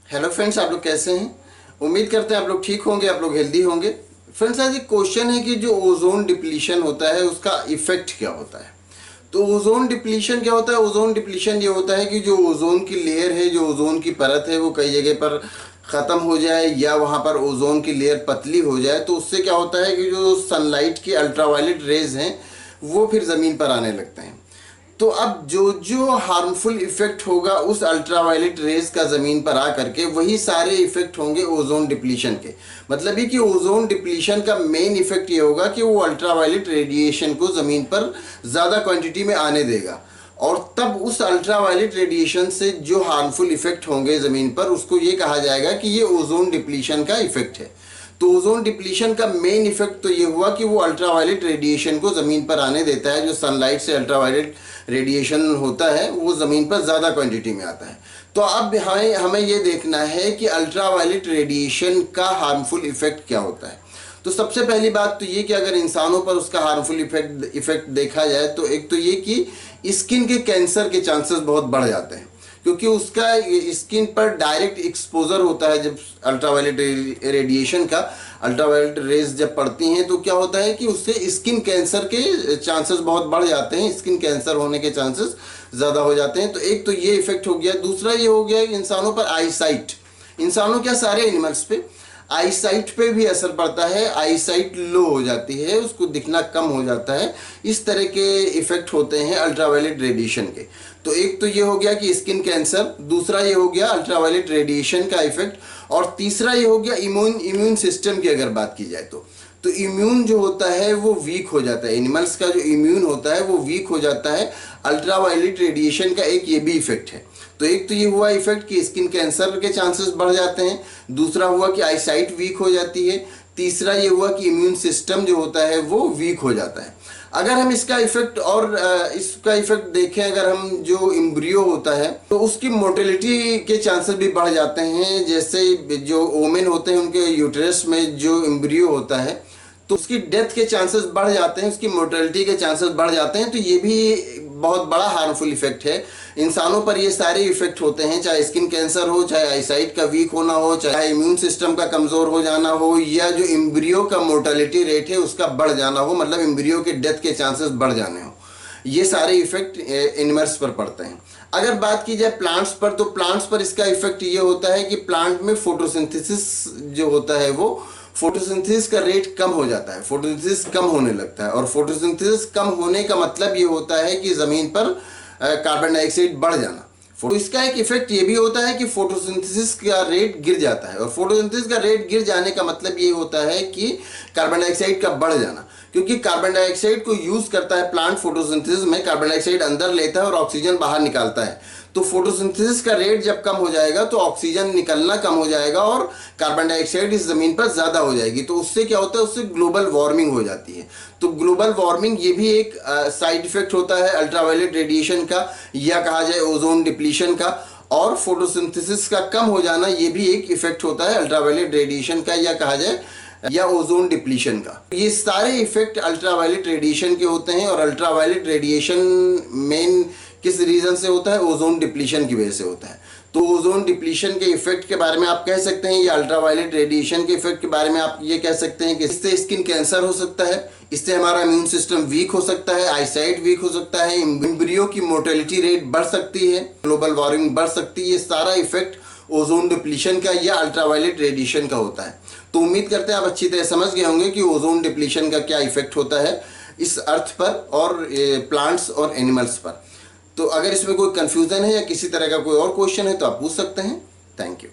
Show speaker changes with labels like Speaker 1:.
Speaker 1: Hello friends, आप लोग कैसे हैं? उम्मीद करते हैं आप लोग ठीक होंगे, आप लोग हेल्दी होंगे। फ्रेंड्स, आज एक क्वेश्चन है कि जो ओजोन डिप्लीशन होता है उसका इफेक्ट क्या होता है। तो ओजोन डिप्लीशन क्या होता है? ओजोन डिप्लीशन ये होता है कि जो ओजोन की लेयर है, जो ओजोन की परत है, वो कई जगह पर ख़त्म हो जाए या वहाँ पर ओजोन की लेयर पतली हो जाए। तो उससे क्या होता है कि जो सनलाइट की अल्ट्रावायलेट रेज हैं वो फिर ज़मीन पर आने लगते हैं। तो अब जो जो हार्मफुल इफेक्ट होगा उस अल्ट्रावायलेट रेज का ज़मीन पर आ करके, वही सारे इफेक्ट होंगे ओजोन डिप्लीशन के। मतलब ये कि ओजोन डिप्लीशन का मेन इफेक्ट ये होगा कि वो अल्ट्रावायलेट रेडिएशन को ज़मीन पर ज़्यादा क्वांटिटी में आने देगा, और तब उस अल्ट्रावायलेट रेडिएशन से जो हार्मफुल इफेक्ट होंगे ज़मीन पर, उसको ये कहा जाएगा कि ये ओजोन डिप्लीशन का इफेक्ट है। तो ओजोन डिप्लीशन का मेन इफेक्ट तो ये हुआ कि वो अल्ट्रावायलेट रेडिएशन को ज़मीन पर आने देता है। जो सनलाइट से अल्ट्रावायलेट रेडिएशन होता है वो ज़मीन पर ज़्यादा क्वांटिटी में आता है। तो अब हमें ये देखना है कि अल्ट्रावायलेट रेडिएशन का हार्मफुल इफेक्ट क्या होता है। तो सबसे पहली बात तो ये कि अगर इंसानों पर उसका हार्मफुल इफेक्ट देखा जाए तो एक तो ये कि स्किन के कैंसर के चांसेस बहुत बढ़ जाते हैं, क्योंकि उसका स्किन पर डायरेक्ट एक्सपोजर होता है। जब अल्ट्रावायलेट रेडिएशन का अल्ट्रावायलेट रेज जब पड़ती हैं तो क्या होता है कि उससे स्किन कैंसर के चांसेस बहुत बढ़ जाते हैं, स्किन कैंसर होने के चांसेस ज़्यादा हो जाते हैं। तो एक तो ये इफेक्ट हो गया। दूसरा ये हो गया कि इंसानों पर आईसाइट, इंसानों क्या सारे एनिमल्स पे आईसाइट पे भी असर पड़ता है। आईसाइट लो हो जाती है, उसको दिखना कम हो जाता है। इस तरह के इफेक्ट होते हैं अल्ट्रावायलेट रेडिएशन के। तो एक तो ये हो गया कि स्किन कैंसर, दूसरा ये हो गया अल्ट्रावायलेट रेडिएशन का इफेक्ट, और तीसरा ये हो गया इम्यून सिस्टम की अगर बात की जाए तो इम्यून जो होता है वो वीक हो जाता है। एनिमल्स का जो इम्यून होता है वो वीक हो जाता है। अल्ट्रावायलेट रेडिएशन का एक ये भी इफेक्ट है। तो एक तो ये हुआ इफेक्ट कि स्किन कैंसर के चांसेस बढ़ जाते हैं, दूसरा हुआ कि आईसाइट वीक हो जाती है, तीसरा ये हुआ कि इम्यून सिस्टम जो होता है वो वीक हो जाता है। अगर हम इसका इफेक्ट और इसका इफेक्ट देखें, अगर हम जो एम्ब्रियो होता है तो उसकी मोर्टेलिटी के चांसेस भी बढ़ जाते हैं। जैसे जो वोमेन होते हैं उनके यूटेरस में जो एम्ब्रियो होता है तो उसकी डेथ के चांसेस बढ़ जाते हैं, उसकी मोर्टेलिटी के चांसेस बढ़ जाते हैं। तो ये भी बहुत बड़ा हार्मफुल इफेक्ट है। इंसानों पर ये सारे इफेक्ट होते हैं, चाहे स्किन कैंसर हो, चाहे आईसाइट का वीक होना हो, चाहे इम्यून सिस्टम का कमज़ोर हो जाना हो, या जो एम्ब्रियो का मोर्टेलिटी रेट है उसका बढ़ जाना हो, मतलब एम्ब्रियो के डेथ के चांसेस बढ़ जाने हो। ये सारे इफेक्ट एनिमल्स पर पड़ते हैं। अगर बात की जाए प्लांट्स पर, तो प्लांट्स पर इसका इफेक्ट ये होता है कि प्लांट में फोटोसिंथेसिस जो होता है वो फोटोसिंथेसिस का रेट कम हो जाता है, फोटोसिंथेसिस कम होने लगता है। और फोटोसिंथेसिस कम होने का मतलब ये होता है कि ज़मीन पर कार्बन डाइऑक्साइड बढ़ जाना। तो इसका एक इफेक्ट ये भी होता है कि फोटोसिंथेसिस का रेट गिर जाता है, और फोटोसिंथेसिस का रेट गिर जाने का मतलब ये होता है कि कार्बन डाइऑक्साइड का बढ़ जाना, क्योंकि कार्बन डाइऑक्साइड को यूज करता है प्लांट फोटोसिंथेसिस में। कार्बन डाइऑक्साइड अंदर लेता है और ऑक्सीजन बाहर निकालता है। तो फोटोसिंथेसिस का रेट जब कम हो जाएगा तो ऑक्सीजन निकलना कम हो जाएगा और कार्बन डाइऑक्साइड इस जमीन पर ज़्यादा हो जाएगी। तो उससे क्या होता है, उससे ग्लोबल वार्मिंग हो जाती है। तो ग्लोबल वार्मिंग ये भी एक साइड इफेक्ट होता है अल्ट्रावायलेट रेडिएशन का, या कहा जाए ओजोन डिप्लीशन का। और फोटोसिंथेसिस का कम हो जाना ये भी एक इफेक्ट होता है अल्ट्रावायलेट रेडिएशन का, या कहा जाए या ओजोन डिप्लीशन का। ये सारे इफेक्ट अल्ट्रावायलेट रेडिएशन के होते हैं। और अल्ट्रावायलेट रेडिएशन मेन किस रीजन से होता है? ओजोन डिप्लीशन की वजह से होता है। तो ओजोन डिप्लीशन के इफेक्ट के बारे में आप कह सकते हैं, या अल्ट्रावायलेट रेडिएशन के इफेक्ट के बारे में आप ये कह सकते हैं कि इससे स्किन कैंसर हो सकता है, इससे हमारा इम्यून सिस्टम वीक हो सकता है, आईसाइट वीक हो सकता है, एम्ब्रियो की मोर्टेलिटी रेट बढ़ सकती है, ग्लोबल वार्मिंग बढ़ सकती है। ये सारा इफेक्ट ओजोन डिप्लीशन का या अल्ट्रावायलेट रेडिएशन का होता है। तो उम्मीद करते हैं आप अच्छी तरह समझ गए होंगे कि ओजोन डिप्लीशन का क्या इफेक्ट होता है इस अर्थ पर और प्लांट्स और एनिमल्स पर। तो अगर इसमें कोई कंफ्यूजन है या किसी तरह का कोई और क्वेश्चन है तो आप पूछ सकते हैं। Thank you.